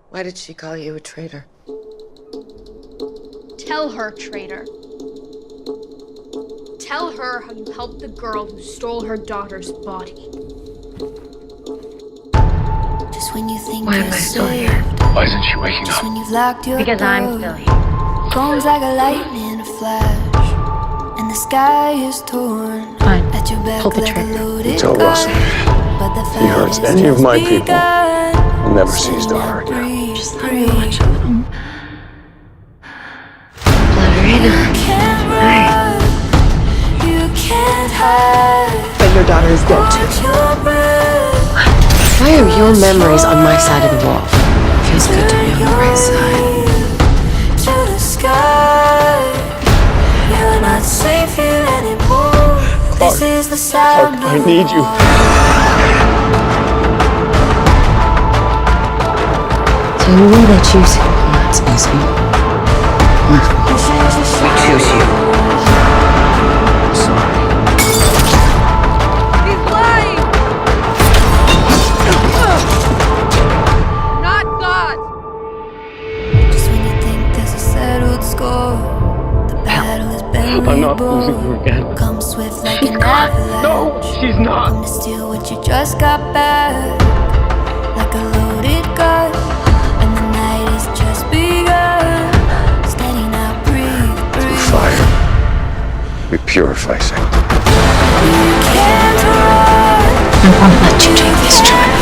Why did she call you a traitor? Tell her, traitor. Tell her how you helped the girl who stole her daughter's body. Just when you think Why am I still here? Why isn't she waking Just up? when you've locked your Because door. I'm still here. Comes like a lightning, a flash, and the sky is torn. Fine. At your back Pull the like a trigger. loaded Tell gun. Russell But the if he fight hurts has any of just my people, begun. he'll never cease to hurt you. Breathe, Just let me breathe. watch them. Can't run, you can't hide. But your daughter is dead too. Hold your breath. Why are your memories on my side of the wall? Feels good to be on the right side. To the sky. You're not safe here anymore. This is the sound I of need you. So who will they choose? That's easy. We choose you. Sorry. He's lying! Not God! Just when you think there's a settled score, the battle is buried. I'm not losing her again. Come swift like an avalanche. No, she's not. Come to steal what you just got back, like a loaded gun, and the night has just begun. Steady now, breathe, breathe. Fire. We purify sanctity. You can't run. I won't let you take this choice.